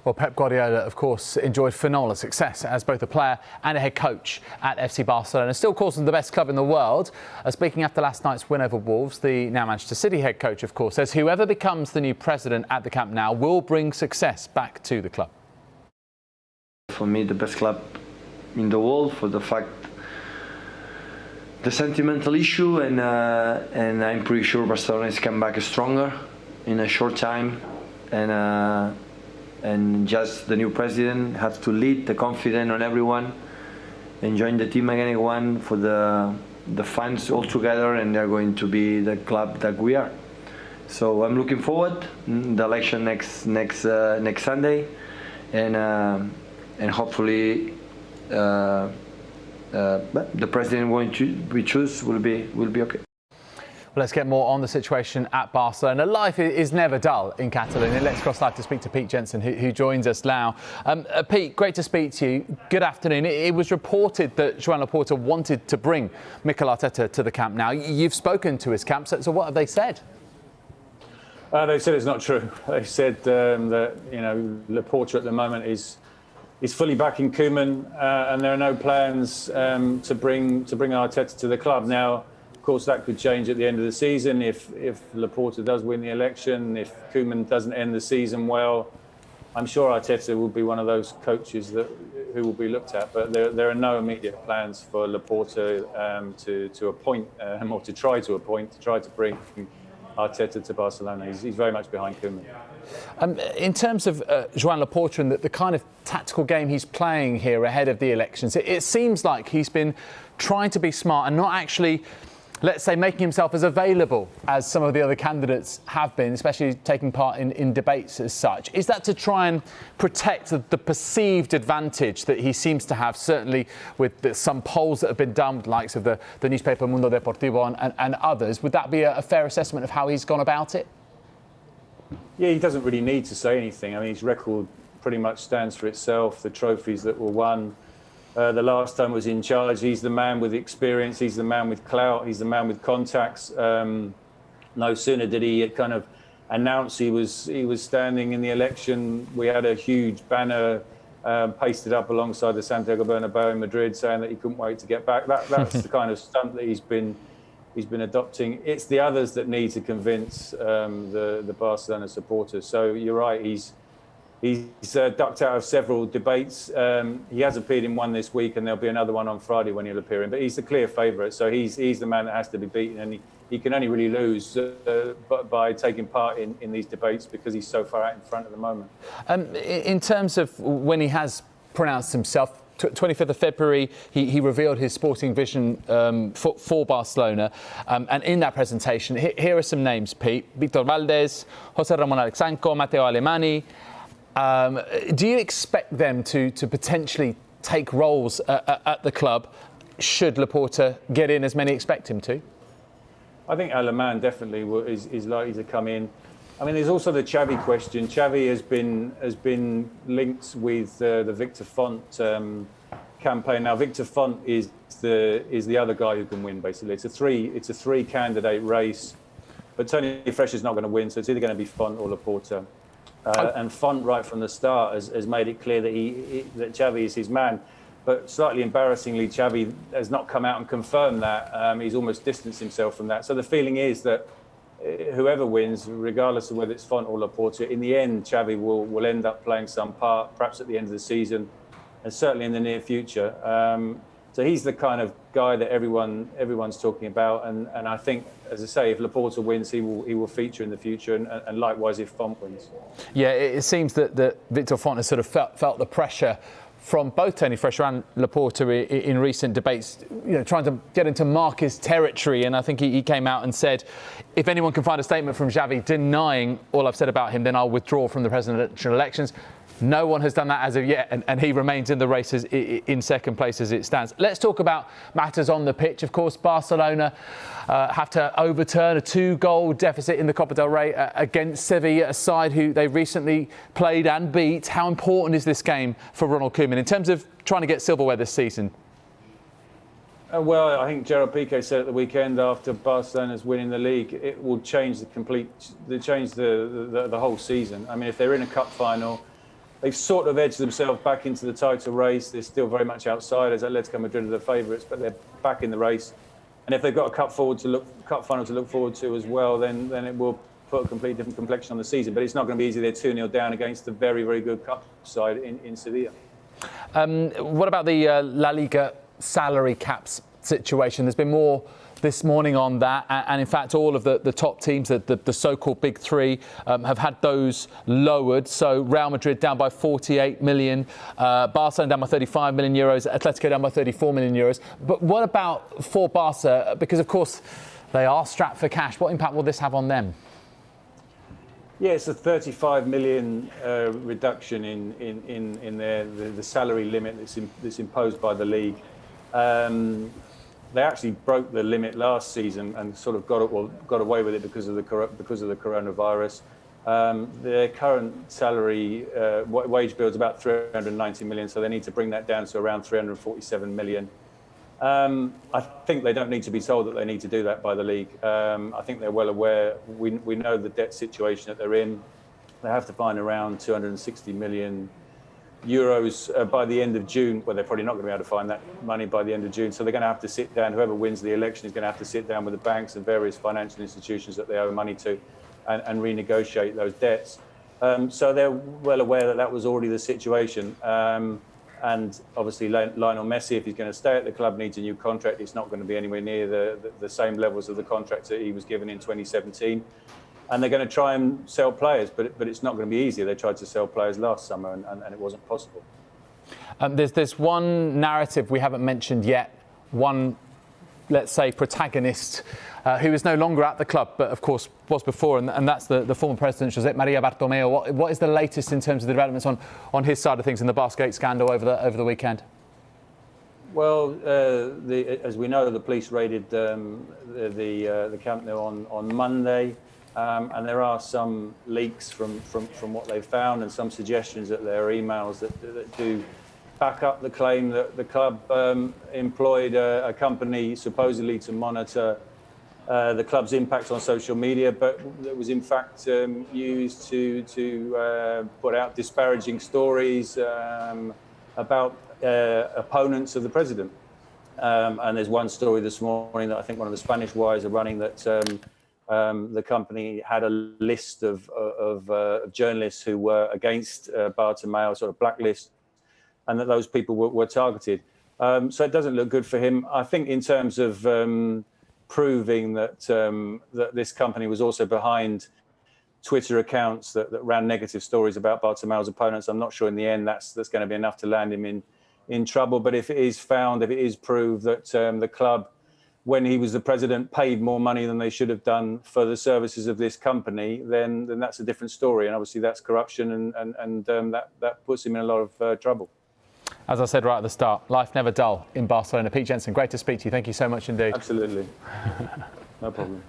Well, Pep Guardiola, of course, enjoyed phenomenal success as both a player and a head coach at FC Barcelona. Still calls them the best club in the world. Speaking after last night's win over Wolves, the now Manchester City head coach, of course, says whoever becomes the new president at the Camp Nou will bring success back to the club. For me, the best club in the world for the fact, the sentimental issue, and I'm pretty sure Barcelona is come back stronger in a short time, and just the new president has to lead the confidence on everyone and join the team again, one for the fans all together, and they're going to be the club that we are. So I'm looking forward the election next Sunday, and hopefully the president we choose will be okay. Well, let's get more on the situation at Barcelona. Life is never dull in Catalonia. Let's cross live to speak to Pete Jenson, who joins us now. Pete, great to speak to you. Good afternoon. It was reported that Joan Laporta wanted to bring Mikel Arteta to the Camp Nou. You've spoken to his camp, so what have they said? They said it's not true. They said that Laporta at the moment is fully backing Koeman, and there are no plans to bring Arteta to the club. Now, of course, that could change at the end of the season if Laporta does win the election. If Koeman doesn't end the season well, I'm sure Arteta will be one of those coaches who will be looked at. But there are no immediate plans for Laporta to appoint or to try to bring Arteta to Barcelona. He's very much behind Koeman. In terms of Joan Laporta and the kind of tactical game he's playing here ahead of the elections, it seems like he's been trying to be smart and not actually, let's say, making himself as available as some of the other candidates have been, especially taking part in debates as such. Is that to try and protect the perceived advantage that he seems to have, certainly with some polls that have been done, with the likes of the newspaper Mundo Deportivo and others? Would that be a fair assessment of how he's gone about it? Yeah, he doesn't really need to say anything. I mean, his record pretty much stands for itself. The trophies that were won the last time was in charge. He's the man with experience. He's the man with clout. He's the man with contacts. No sooner did he kind of announce he was standing in the election, we had a huge banner pasted up alongside the Santiago Bernabeu in Madrid saying that he couldn't wait to get back. That's the kind of stunt that he's been adopting. It's the others that need to convince the Barcelona supporters. So you're right, he's ducked out of several debates. He has appeared in one this week, and there'll be another one on Friday when he'll appear in. But he's the clear favourite, so he's the man that has to be beaten, and he can only really lose by taking part in these debates because he's so far out in front at the moment. In terms of when he has pronounced himself, 25th of February, he revealed his sporting vision for Barcelona. And in that presentation, here are some names, Pete. Víctor Valdés, José Ramón Alexanco, Mateo Alemany. Do you expect them to potentially take roles at the club should Laporta get in as many expect him to? I think Alemany definitely is likely to come in. I mean, there's also the Xavi question. Xavi has been linked with the Victor Font campaign. Now, Victor Font is the other guy who can win. Basically, it's a three candidate race, but Tony Fresh is not going to win. So it's either going to be Font or Laporta. And Font, right from the start, has made it clear that Xavi is his man. But slightly embarrassingly, Xavi has not come out and confirmed that. He's almost distanced himself from that. So the feeling is that whoever wins, regardless of whether it's Font or Laporta, in the end, Xavi will end up playing some part, perhaps at the end of the season, and certainly in the near future. So he's the kind of guy that everyone's talking about, and I think, as I say, if Laporta wins, he will feature in the future, and likewise if Font wins. Yeah, it seems that Victor Font has sort of felt the pressure from both Tony Fresher and Laporta in recent debates, trying to get into Marquez territory. And I think he came out and said, if anyone can find a statement from Xavi denying all I've said about him, then I'll withdraw from the presidential elections. No one has done that as of yet, and he remains in the races in second place as it stands. Let's talk about matters on the pitch. Of course, Barcelona have to overturn a 2-goal deficit in the Copa del Rey against Sevilla, a side who they recently played and beat. How important is this game for Ronald Koeman in terms of trying to get silverware this season? Well, I think Gerard Piqué said at the weekend after Barcelona's winning the league, it will change the whole season. I mean, if they're in a cup final, they've sort of edged themselves back into the title race. They're still very much outsiders. Atletico Madrid are the favourites, but they're back in the race. And if they've got a cup final to look forward to as well, then it will put a completely different complexion on the season. But it's not going to be easy. They're 2-0 down against the very, very good cup side in Sevilla. What about the La Liga salary caps situation? There's been more this morning on that, and in fact all of the top teams, the so-called big three, have had those lowered. So Real Madrid down by 48 million, Barcelona down by 35 million euros, Atletico down by 34 million euros. But what about for Barca? Because of course they are strapped for cash. What impact will this have on them? Yeah, it's a 35 million reduction in the salary limit that's imposed by the league. They actually broke the limit last season and sort of got away with it because of the coronavirus. Their current salary wage bill is about 390 million, so they need to bring that down to around 347 million. I think they don't need to be told that they need to do that by the league. I think they're well aware. We know the debt situation that they're in. They have to find around 260 million euros by the end of June. Well, they're probably not going to be able to find that money by the end of June. So they're going to have to sit down. Whoever wins the election is going to have to sit down with the banks and various financial institutions that they owe money to and renegotiate those debts. So they're well aware that that was already the situation. And obviously Lionel Messi, if he's going to stay at the club, needs a new contract. It's not going to be anywhere near the same levels of the contract that he was given in 2017. And they're going to try and sell players, but it's not going to be easy. They tried to sell players last summer and it wasn't possible. There's one narrative we haven't mentioned yet, one, let's say, protagonist who is no longer at the club, but of course was before, and that's the former president, Josep Maria Bartomeu. What is the latest in terms of the developments on his side of things in the Barca scandal over the weekend? Well, as we know, the police raided the Camp Nou on Monday. And there are some leaks from what they've found and some suggestions that there are emails that do back up the claim that the club employed a company supposedly to monitor the club's impact on social media, but that was in fact used to put out disparaging stories about opponents of the president. And there's one story this morning that I think one of the Spanish wires are running that the company had a list of journalists who were against Bartomeu, sort of blacklist, and that those people were targeted. So it doesn't look good for him. I think in terms of proving that that this company was also behind Twitter accounts that ran negative stories about Bartomeu's opponents, I'm not sure in the end that's going to be enough to land him in trouble. But if it is found, if it is proved that the club, when he was the president, paid more money than they should have done for the services of this company, then that's a different story. And obviously that's corruption, and that puts him in a lot of trouble. As I said right at the start, life never dull in Barcelona. Pete Jenson, great to speak to you. Thank you so much indeed. Absolutely. No problem.